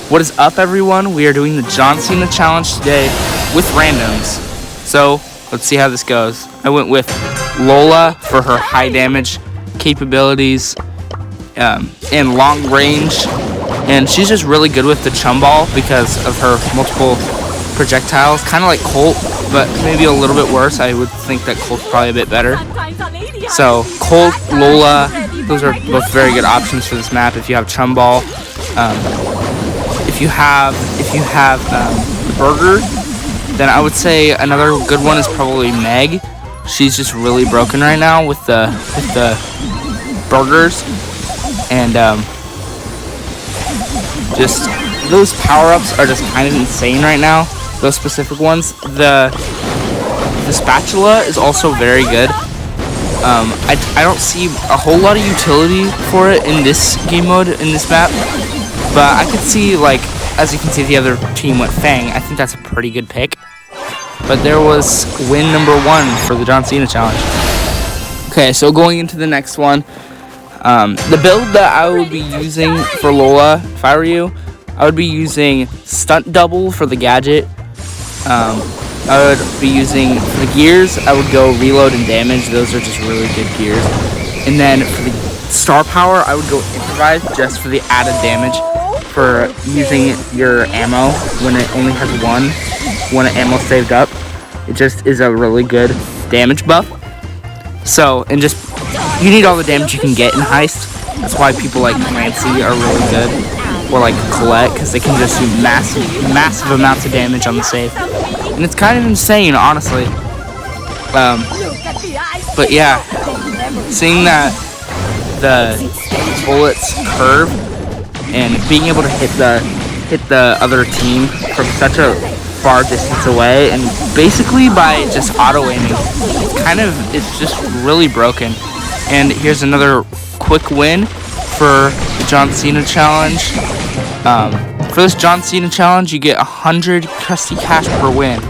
What is up, everyone? We are doing the John Cena challenge today with randoms. So let's see how this goes. I went with Lola for her high damage capabilities and long range, and she's just really good with the chum ball because of her multiple projectiles. Kind of like Colt, but maybe a little bit worse. I would think that Colt's probably a bit better. So Colt, Lola, those are both very good options for this map if you have chum ball. If you have the burger, then I would say another good one is probably Meg. She's just really broken right now with the burgers, and just those power-ups are just kind of insane right now. Those specific ones. The spatula is also very good. I don't see a whole lot of utility for it in this game mode, in this map, but I could see, like, as you can see, the other team went Fang. I think that's a pretty good pick. But there was win number 1 for the John Cena challenge. Okay, so going into the next one, the build that I would be using for Lola, if I were you, I would be using stunt double for the gadget. I would be using, for the gears, I would go reload and damage. Those are just really good gears. And then for the star power, I would go improvise just for the added damage for using your ammo when it only has one ammo saved up. It just is a really good damage buff. So, and just, you need all the damage you can get in Heist. That's why people like Clancy are really good, or like Colette, because they can just do massive amounts of damage on the save. And it's kind of insane, honestly. But yeah, seeing that the bullets curve and being able to hit the other team from such a far distance away, and basically by just auto aiming, it's just really broken. And here's another quick win for the John Cena challenge. For this John Cena challenge, you get 100 Krusty Cash per win.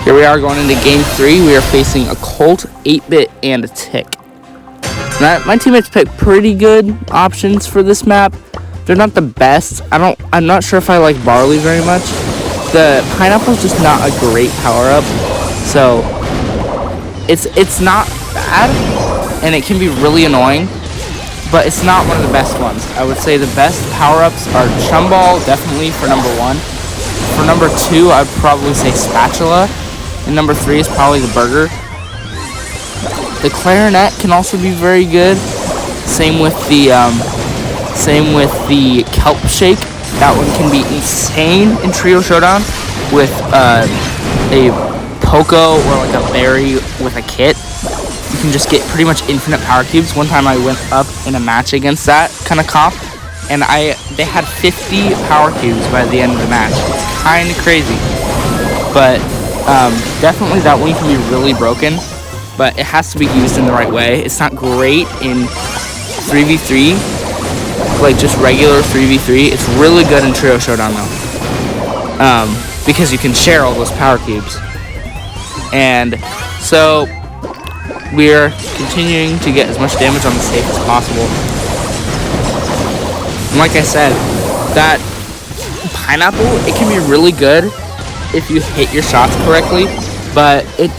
Here we are going into game 3. We are facing a Colt, 8-bit, and a Tick. Now, my teammates picked pretty good options for this map. They're not the best. I'm not sure if I like Barley very much. The Pineapple's just not a great power-up. So it's not bad, and it can be really annoying, but it's not one of the best ones. I would say the best power-ups are Chum Ball, definitely for number 1. For number 2, I'd probably say Spatula, and number 3 is probably the Burger. The Clarinet can also be very good. Same with the Kelp Shake. That one can be insane in Trio Showdown with a Poco or like a Berry with a kit. You can just get pretty much infinite power cubes. One time I went up in a match against that kind of comp, and they had 50 power cubes by the end of the match. It's kind of crazy, but definitely that one can be really broken, but it has to be used in the right way. It's not great in 3v3, like just regular 3v3. It's really good in Trio Showdown though, because you can share all those power cubes. And so we're continuing to get as much damage on the safe as possible. And like I said, that Pineapple, it can be really good if you hit your shots correctly, but it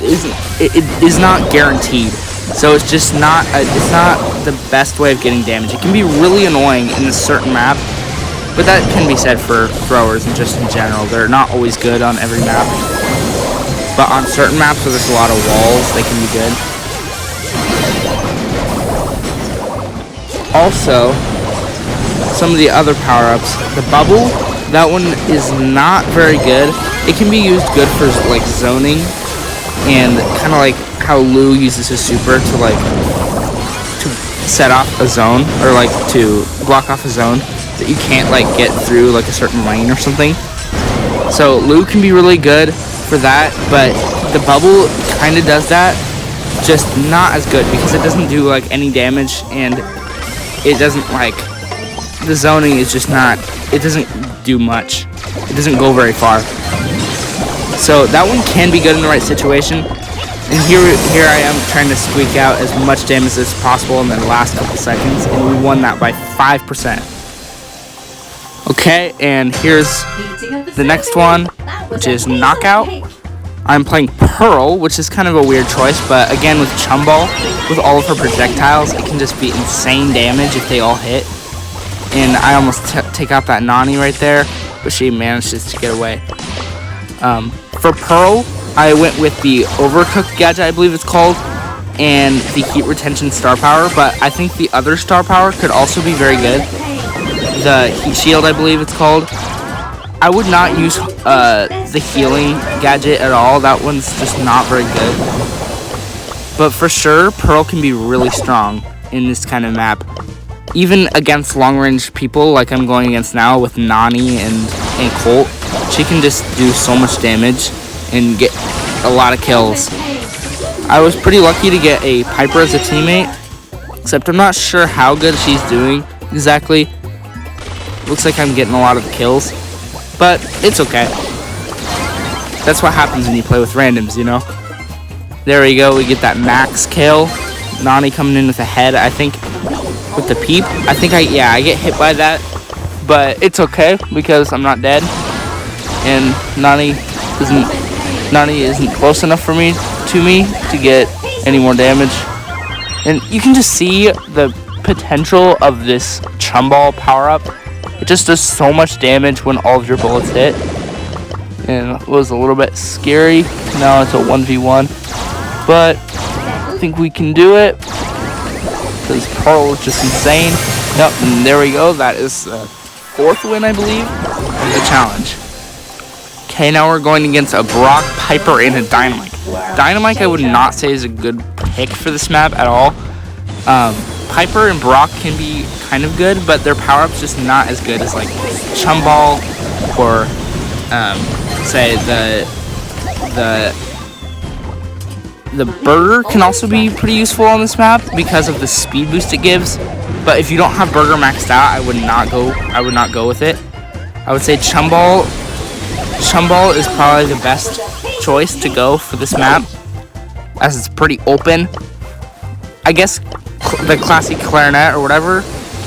is not guaranteed. So it's just not it's not the best way of getting damage. It can be really annoying in a certain map, but that can be said for throwers and just in general. They're not always good on every map, but on certain maps where there's a lot of walls, they can be good. Also, some of the other power-ups, the Bubble, that one is not very good. It can be used good for like zoning, and kind of like how Lou uses his super to set off a zone, or like to block off a zone that you can't like get through like a certain lane or something. So Lou can be really good for that, but the Bubble kind of does that, just not as good because it doesn't do like any damage, and it doesn't like, the zoning is just not, it doesn't do much. It doesn't go very far. So that one can be good in the right situation. And here I am trying to squeak out as much damage as possible in the last couple seconds, and we won that by 5%. Okay, and here's the next one, which is Knockout. I'm playing Pearl, which is kind of a weird choice, but again with Chumball, with all of her projectiles, it can just be insane damage if they all hit. And I almost take out that Nani right there, but she manages to get away. For Pearl, I went with the Overcooked gadget, I believe it's called, and the Heat Retention star power, but I think the other star power could also be very good. The Heat Shield, I believe it's called. I would not use the healing gadget at all. That one's just not very good. But for sure, Pearl can be really strong in this kind of map. Even against long-range people like I'm going against now with Nani and Colt, she can just do so much damage and get a lot of kills. I was pretty lucky to get a Piper as a teammate, except I'm not sure how good she's doing exactly. Looks like I'm getting a lot of kills, but it's okay. That's what happens when you play with randoms, you know? There we go, we get that max kill. Nani coming in with a head, I think, with the peep. I think I get hit by that, but it's okay because I'm not dead. And Nani isn't close enough for me to get any more damage. And you can just see the potential of this Chumball power-up. It just does so much damage when all of your bullets hit. And it was a little bit scary. Now it's a 1v1. But I think we can do it. Because Pearl is just insane. Yep, and there we go. That is the 4th win, I believe, of the challenge. Okay, now we're going against a Brock, Piper, and a Dynamite. Dynamite I would not say is a good pick for this map at all. Piper and Brock can be kind of good, but their power-up's just not as good as like Chumball or say the Burger can also be pretty useful on this map because of the speed boost it gives. But if you don't have Burger maxed out, I would not go with it. I would say Chumball is probably the best choice to go for this map, as it's pretty open. I guess the classic Clarinet or whatever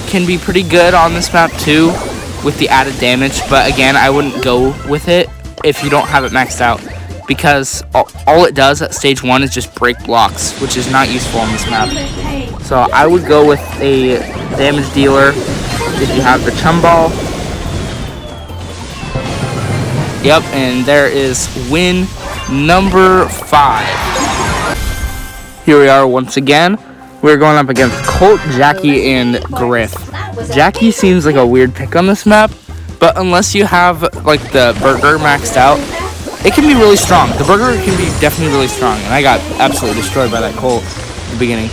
can be pretty good on this map too, with the added damage, but again, I wouldn't go with it if you don't have it maxed out, because all it does at stage 1 is just break blocks, which is not useful on this map. So I would go with a damage dealer if you have the Chumball. Yep, and there is win number 5. Here we are once again. We're going up against Colt, Jackie, and Griff. Jackie seems like a weird pick on this map, but unless you have like the Burger maxed out, it can be really strong. The Burger can be definitely really strong, and I got absolutely destroyed by that Colt at the beginning,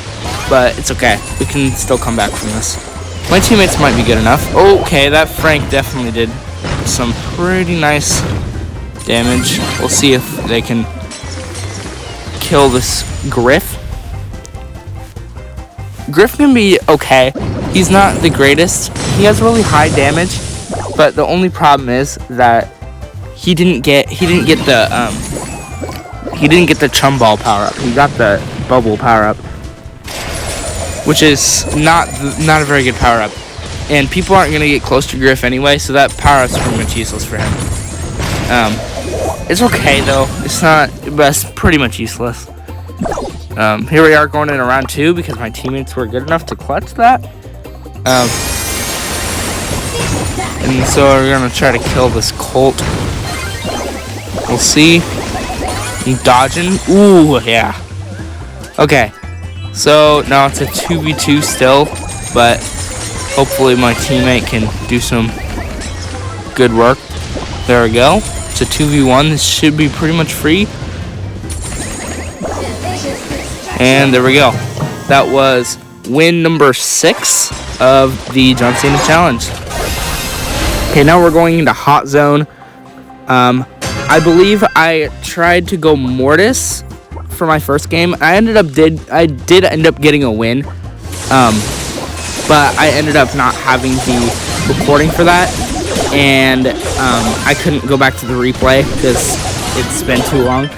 but it's okay. We can still come back from this. My teammates might be good enough. Okay, that Frank definitely did some pretty nice damage. We'll see if they can kill this Griff. Griff can be okay. He's not the greatest. He has really high damage, but the only problem is that he didn't get the Chumball power up. He got the Bubble power up, which is not a very good power up. And people aren't gonna get close to Griff anyway, so that power up's pretty much useless for him. It's okay though. It's not, but it's pretty much useless. Here we are going into round 2 because my teammates were good enough to clutch that. And so we're gonna try to kill this Colt. We'll see. I'm dodging. Ooh, yeah. Okay. So now it's a 2v2 still, but hopefully my teammate can do some good work. There we go. It's a 2v1. This should be pretty much free. And there we go. That was win number 6 of the John Cena challenge. Okay, now we're going into Hot Zone. I believe I tried to go Mortis for my first game. I did end up getting a win, but I ended up not having the recording for that, and I couldn't go back to the replay because it's been too long.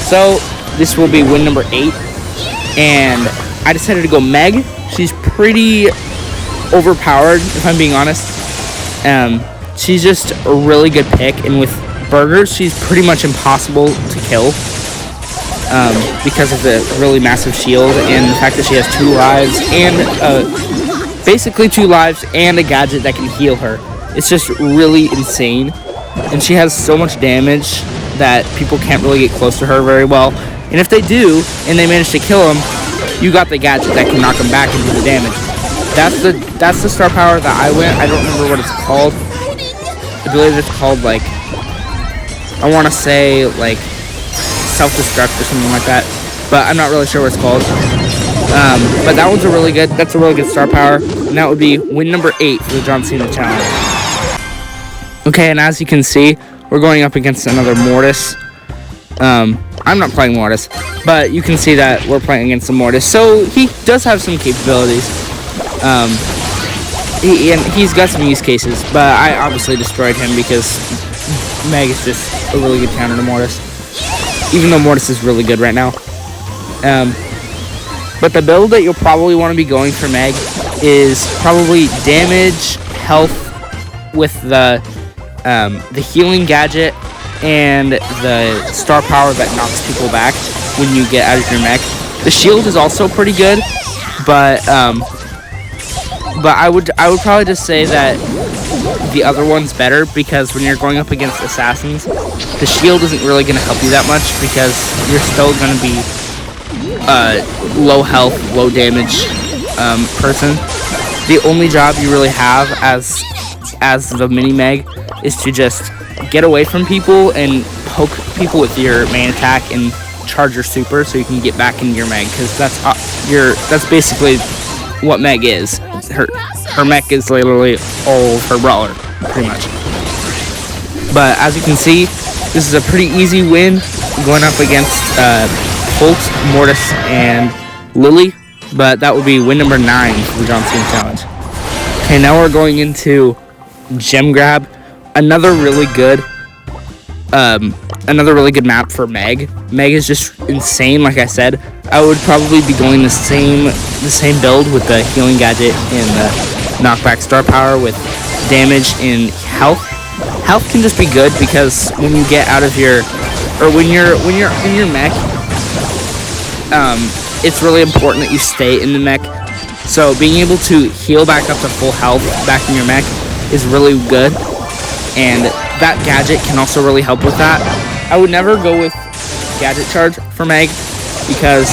So this will be win number 8. And I decided to go Meg. She's pretty overpowered, if I'm being honest. she's just a really good pick, and with burgers, she's pretty much impossible to kill because of the really massive shield and the fact that she has 2 lives and basically 2 lives and a gadget that can heal her. It's just really insane, and she has so much damage that people can't really get close to her very well. And if they do, and they manage to kill him, you got the gadget that can knock him back and do the damage. That's the star power that I went. I don't remember what it's called. I believe it's called, like, I want to say, like, self-destruct or something like that. But I'm not really sure what it's called. But that one's that's a really good star power. And that would be win number 8 for the John Cena challenge. Okay, and as you can see, we're going up against another Mortis. I'm not playing Mortis, but you can see that we're playing against a Mortis. So he does have some capabilities. He's got some use cases, but I obviously destroyed him because Meg is just a really good counter to Mortis. Even though Mortis is really good right now. But the build that you'll probably want to be going for Meg is probably damage, health with the healing gadget, and the star power that knocks people back when you get out of your mech. The shield is also pretty good, but I would probably just say that the other one's better, because when you're going up against assassins, the shield isn't really going to help you that much because you're still going to be low health, low damage person. The only job you really have as the mini Meg is to just get away from people and poke people with your main attack and charge your super so you can get back into your Meg, because that's basically what Meg is. Her mech is literally all of her brawler, pretty much. But as you can see, this is a pretty easy win going up against Colt, Mortis, and Lily. But that would be win number 9 for the John Cena challenge. Okay, now we're going into Gem Grab. Another really good map for Meg. Meg is just insane. Like I said, I would probably be going the same build with the healing gadget and the knockback star power with damage and health. Health can just be good because when you get out of when you're in your mech, it's really important that you stay in the mech. So being able to heal back up to full health back in your mech is really good, and that gadget can also really help with that. I would never go with gadget charge for Meg because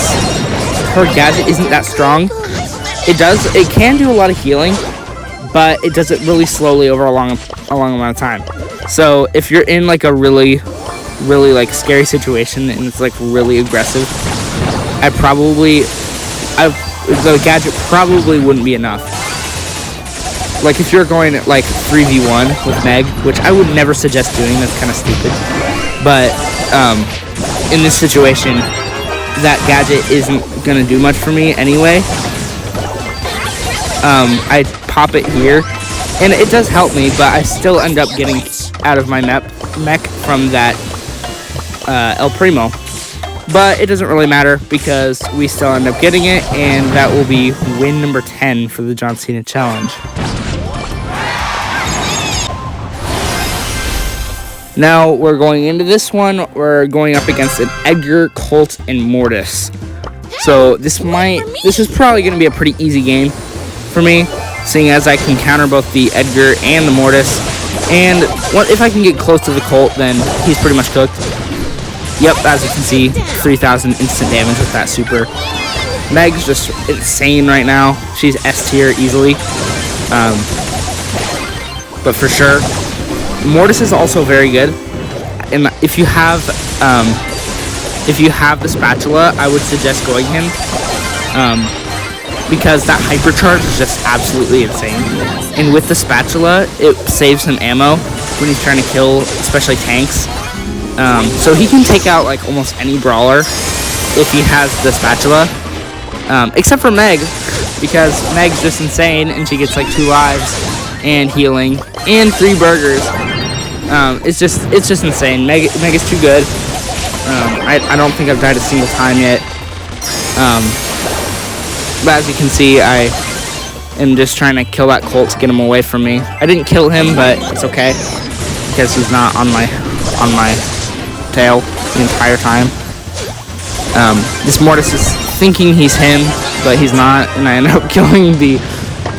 her gadget isn't that strong. It can do a lot of healing, but it does it really slowly over a long amount of time. So if you're in like a really like scary situation and it's like really aggressive, the gadget probably wouldn't be enough. Like if you're going like 3v1 with Meg, which I would never suggest doing, that's kind of stupid. But in this situation, that gadget isn't gonna do much for me anyway. I pop it here, and it does help me, but I still end up getting out of my mech from that El Primo. But it doesn't really matter because we still end up getting it, and that will be win number 10 for the John Cena challenge. Now we're going into this one. We're going up against an Edgar, Colt, and Mortis. So this is probably going to be a pretty easy game for me, seeing as I can counter both the Edgar and the Mortis. And if I can get close to the Colt, then he's pretty much cooked. Yep, as you can see, 3,000 instant damage with that super. Meg's just insane right now. She's S tier easily. But for sure, Mortis is also very good. And if you have the spatula, I would suggest going him. Because that hypercharge is just absolutely insane. And with the spatula, it saves him ammo when he's trying to kill, especially tanks. So he can take out like almost any brawler if he has the spatula, except for Meg, because Meg's just insane and she gets like 2 lives and healing and 3 burgers. It's just insane. Meg is too good. I don't think I've died a single time yet. But as you can see, I am just trying to kill that Colt to get him away from me. I didn't kill him, but it's okay because he's not on my tail the entire time. This Mortis is thinking he's him, but he's not, and I end up killing the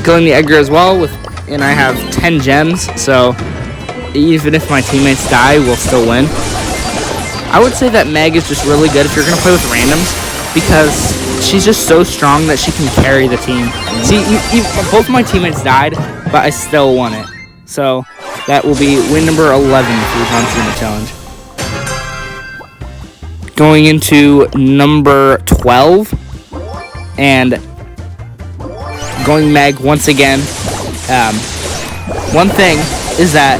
Edgar as well and I have 10 gems, so even if my teammates die, we'll still win. I would say that Meg is just really good if you're gonna play with randoms, because she's just so strong that she can carry the team. See, both my teammates died, but I still won it. So that will be win number 11 for the John Cena challenge. Going into number 12 and going Meg once again. One thing is that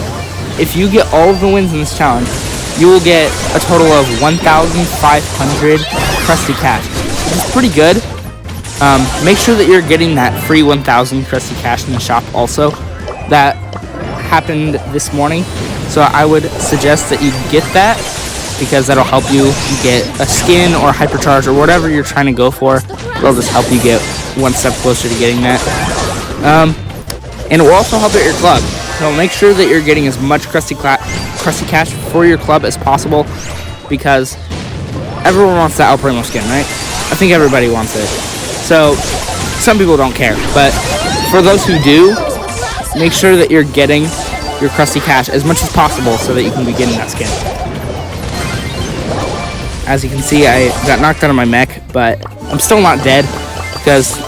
if you get all of the wins in this challenge, you will get a total of 1,500 Krusty Cash, which is pretty good. Make sure that you're getting that free 1,000 Krusty Cash in the shop also. That happened this morning, so I would suggest that you get that, because that'll help you get a skin or hypercharge or whatever you're trying to go for. It'll just help you get one step closer to getting that. And it will also help at your club. So make sure that you're getting as much Krusty Cash for your club as possible, because everyone wants that El Primo skin, right? I think everybody wants it. So some people don't care, but for those who do, make sure that you're getting your Krusty Cash as much as possible so that you can be getting that skin. As you can see, I got knocked out of my mech, but I'm still not dead because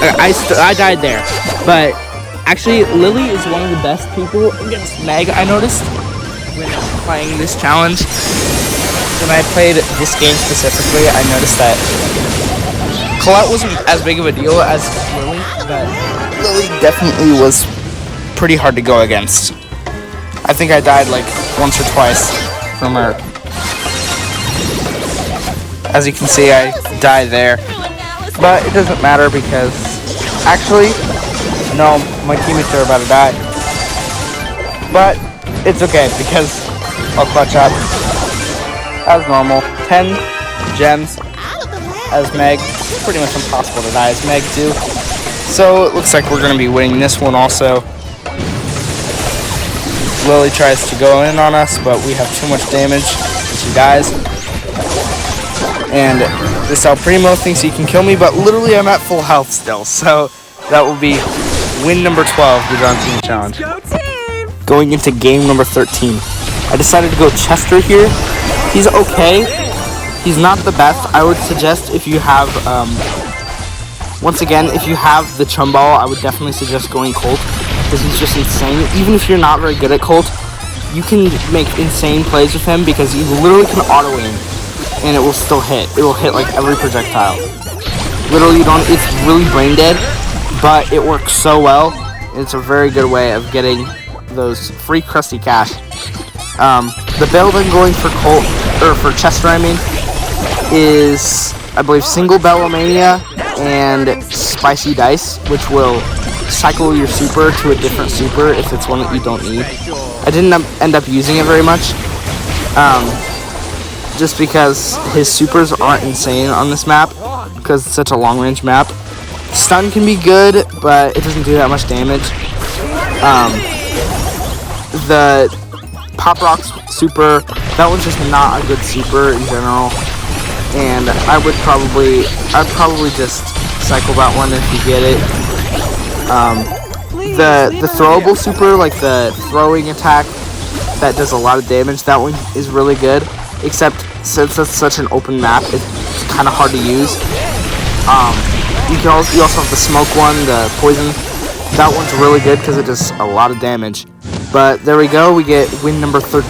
I died there. But actually, Lily is one of the best people against Meg, I noticed, when playing this challenge. When I played this game specifically, I noticed that Colette wasn't as big of a deal as Lily, but Lily definitely was pretty hard to go against. I think I died like once or twice from her. As you can see, I died there, but it doesn't matter because actually, no, my teammates are about to die. But it's okay because I'll clutch up as normal. 10 gems as Meg. It's pretty much impossible to die as Meg too. So it looks like we're going to be winning this one also. Lily tries to go in on us, but we have too much damage. She dies. And this El Primo thinks he can kill me, but literally I'm at full health still. So that will be win number 12, the John Cena challenge. Going into game number 13. I decided to go Chester here. He's okay. He's not the best. I would suggest if you have, once again, if you have the Chumball, I would definitely suggest going Colt, because he's just insane. Even if you're not very good at Colt, you can make insane plays with him because you literally can auto-aim and it will still hit. It will hit like every projectile. Literally, it's really brain dead, but it works so well. It's a very good way of getting those free Krusty Cash. The build I'm going for Colt, or for Chester, I mean, is, I believe, single Bellomania and Spicy Dice, which will cycle your super to a different super if it's one that you don't need. I didn't end up using it very much, just because his supers aren't insane on this map, because it's such a long-range map. Stun can be good, but it doesn't do that much damage. The Pop Rock's super, that one's just not a good super in general, and I'd probably just cycle that one if you get it. The throwable super, like the throwing attack that does a lot of damage, that one is really good, except since it's such an open map, it's kind of hard to use. You also have the smoke one, the poison. That one's really good because it does a lot of damage. But there we go, we get win number 13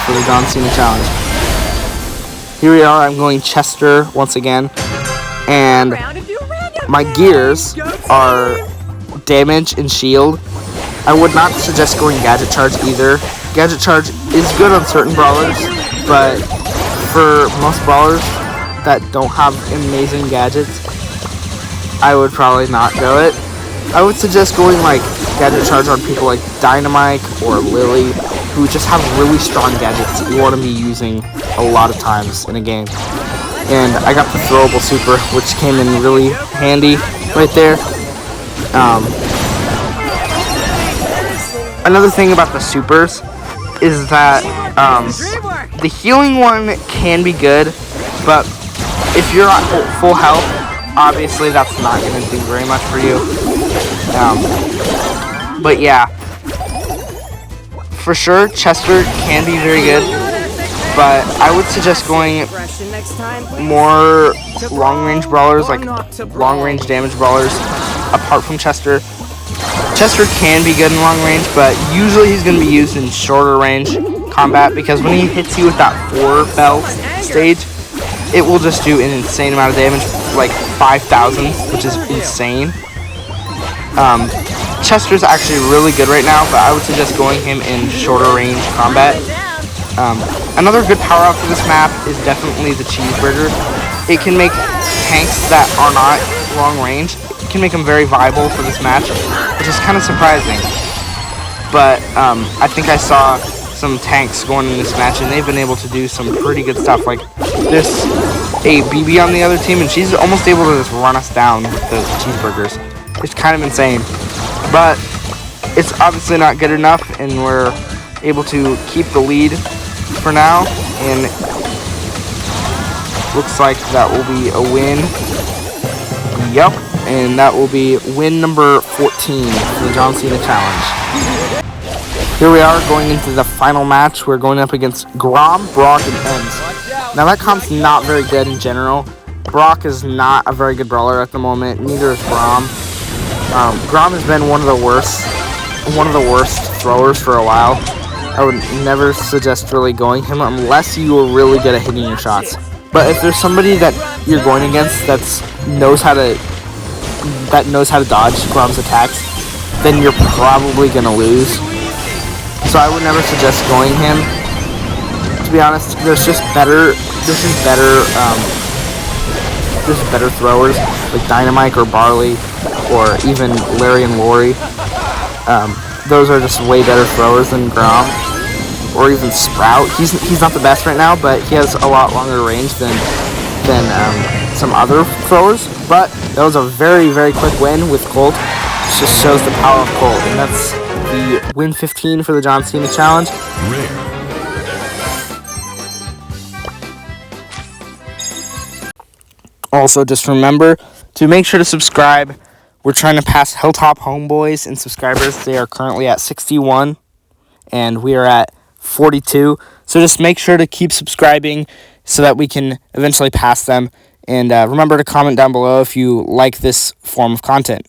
for the John Cena challenge. Here we are, I'm going Chester once again, and my gears are damage and shield. I would not suggest going Gadget Charge either. Gadget Charge is good on certain brawlers, but for most brawlers that don't have amazing gadgets, I would probably not go it. I would suggest going like Gadget Charge on people like Dynamite or Lily, who just have really strong gadgets that you want to be using a lot of times in a game. And I got the throwable super, which came in really handy right there. Another thing about the supers is that the healing one can be good, but if you're at full health, obviously that's not going to do very much for you. But yeah, for sure, Chester can be very good, but I would suggest going more long-range brawlers, like long-range damage brawlers, apart from Chester. Chester can be good in long range, but usually he's going to be used in shorter range combat, because when he hits you with that 4-bell stage, it will just do an insane amount of damage, like 5,000, which is insane. Chester's actually really good right now, but I would suggest going him in shorter range combat. Another good power-up for this map is definitely the cheeseburger. It can make tanks that are not long range, it can make them very viable for this match, which is kind of surprising. But I think I saw some tanks going in this match, and they've been able to do some pretty good stuff. Like, there's a BB on the other team, and she's almost able to just run us down with the cheeseburgers. It's kind of insane. But it's obviously not good enough, and we're able to keep the lead for now, and looks like that will be a win. Yep, and that will be win number 14 for the John Cena Challenge. Here we are going into the final match. We're going up against Grom, Brock, and Ems. Now that comp's not very good in general. Brock is not a very good brawler at the moment. Neither is Grom. Grom has been one of the worst throwers for a while. I would never suggest really going him unless you are really good at hitting your shots. But if there's somebody that you're going against that knows how to dodge Grom's attacks, then you're probably gonna lose. So I would never suggest going him. To be honest, there's better throwers like Dynamite or Barley or even Larry and Lori. Those are just way better throwers than Grom, or even Sprout. He's not the best right now, but he has a lot longer range than some other throwers. But that was a very, very quick win with Colt. It just shows the power of Colt, and that's the win 15 for the John Cena Challenge. Also, just remember to make sure to subscribe. We're trying to pass Hilltop Homeboys in subscribers. They are currently at 61, and we are at 42. So just make sure to keep subscribing so that we can eventually pass them. And remember to comment down below if you like this form of content.